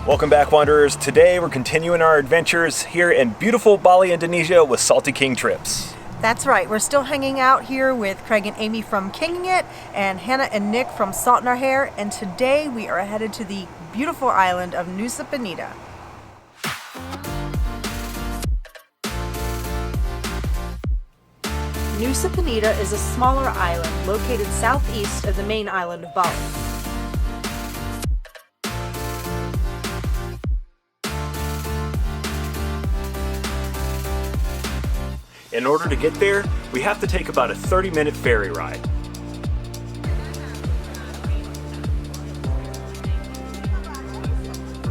Welcome back, Wanderers. Today we're continuing our adventures here in beautiful Bali, Indonesia with Salty King Trips. That's right. We're still hanging out here with Craig and Amy from Kinging It and Hannah and Nick from Salt in Our Hair. And today we are headed to the beautiful island of Nusa Penida. Nusa Penida is a smaller island located southeast of the main island of Bali. In order to get there, we have to take about a 30-minute ferry ride.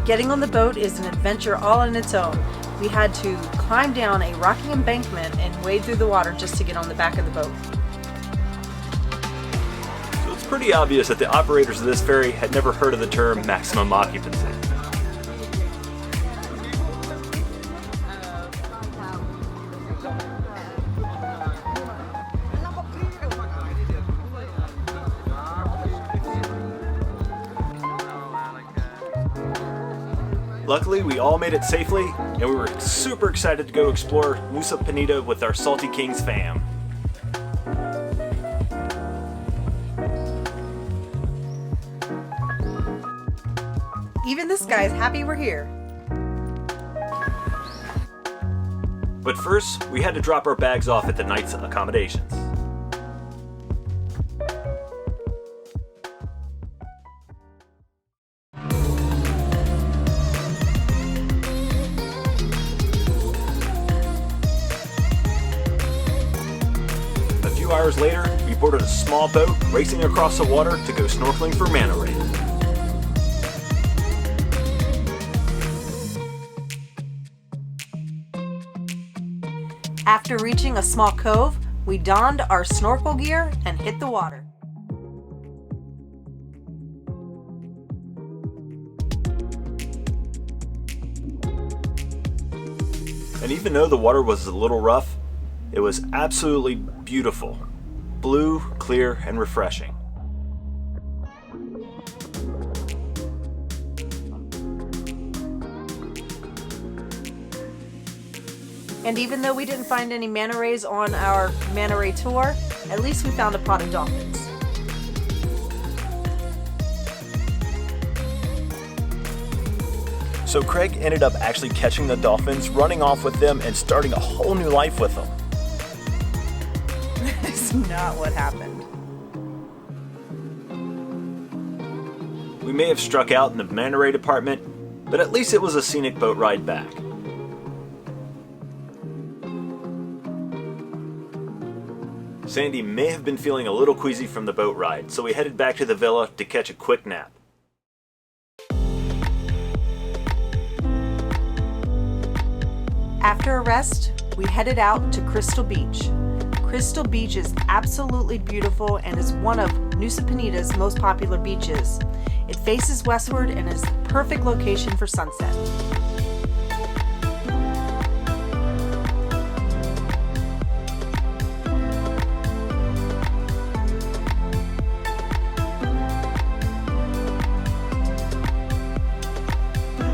Getting on the boat is an adventure all on its own. We had to climb down a rocky embankment and wade through the water just to get on the back of the boat. So it's pretty obvious that the operators of this ferry had never heard of the term maximum occupancy. Luckily, we all made it safely, and we were super excited to go explore Nusa Penida with our Salty Kings fam. Even this guy's happy we're here. But first, we had to drop our bags off at the night's accommodations. A few hours later, we boarded a small boat racing across the water to go snorkeling for manta rays. After reaching a small cove, we donned our snorkel gear and hit the water. And even though the water was a little rough, it was absolutely beautiful. Blue, clear, and refreshing. And even though we didn't find any manta rays on our manta ray tour, at least we found a pod of dolphins. So Craig ended up actually catching the dolphins, running off with them, and starting a whole new life with them. That's not what happened. We may have struck out in the manta ray department, but at least it was a scenic boat ride back. Sandy may have been feeling a little queasy from the boat ride, so we headed back to the villa to catch a quick nap. After a rest, we headed out to Crystal Beach. Crystal Beach is absolutely beautiful and is one of Nusa Penida's most popular beaches. It faces westward and is the perfect location for sunset.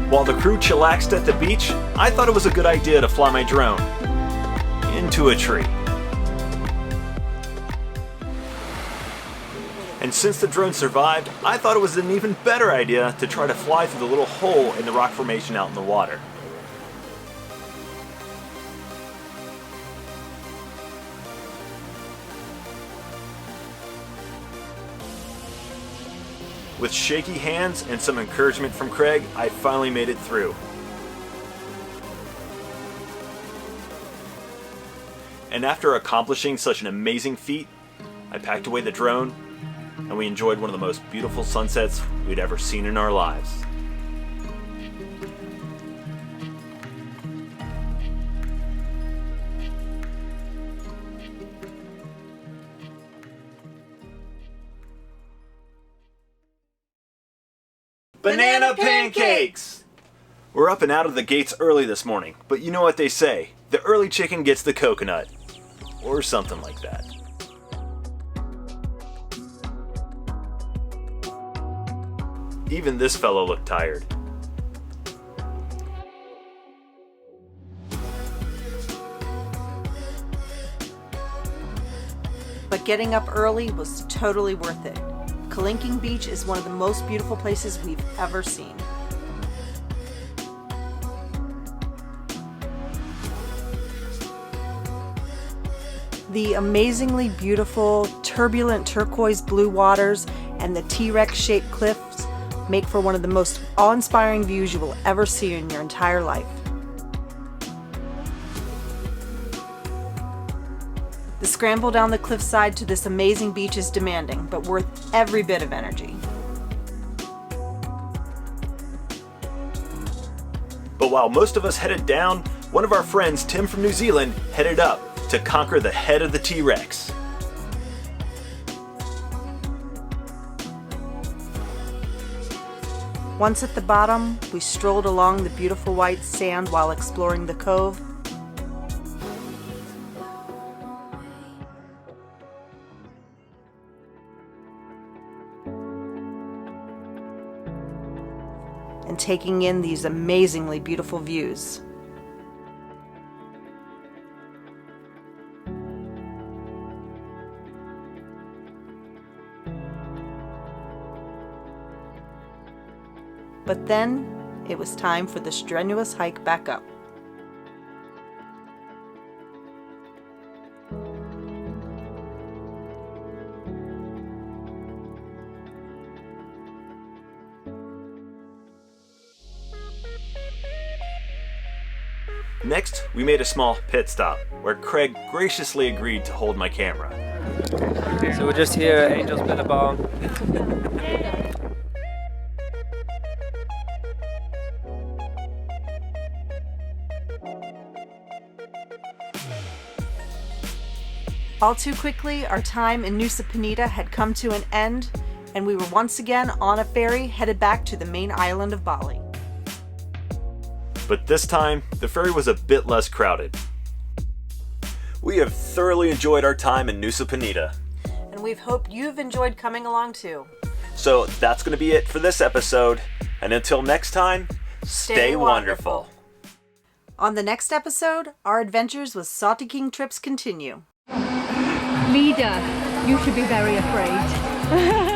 While the crew chillaxed at the beach, I thought it was a good idea to fly my drone into a tree. And since the drone survived, I thought it was an even better idea to try to fly through the little hole in the rock formation out in the water. With shaky hands and some encouragement from Craig, I finally made it through. And after accomplishing such an amazing feat, I packed away the drone, and we enjoyed one of the most beautiful sunsets we'd ever seen in our lives. Banana pancakes! We're up and out of the gates early this morning, but you know what they say, the early chicken gets the coconut. Or something like that. Even this fellow looked tired. But getting up early was totally worth it. Kelingking Beach is one of the most beautiful places we've ever seen. The amazingly beautiful, turbulent turquoise blue waters and the T-Rex shaped cliffs make for one of the most awe-inspiring views you will ever see in your entire life. The scramble down the cliffside to this amazing beach is demanding, but worth every bit of energy. But while most of us headed down, one of our friends, Tim from New Zealand, headed up to conquer the head of the T-Rex. Once at the bottom, we strolled along the beautiful white sand while exploring the cove. And taking in these amazingly beautiful views. But then, it was time for the strenuous hike back up. Next, we made a small pit stop, where Craig graciously agreed to hold my camera. So we're just here at Angels Billabong. All too quickly, our time in Nusa Penida had come to an end, and we were once again on a ferry headed back to the main island of Bali. But this time, the ferry was a bit less crowded. We have thoroughly enjoyed our time in Nusa Penida. And we've hoped you've enjoyed coming along too. So that's going to be it for this episode. And until next time, stay wonderful. On the next episode, our adventures with SALTYKINGTRIPS continue. Leader, you should be very afraid.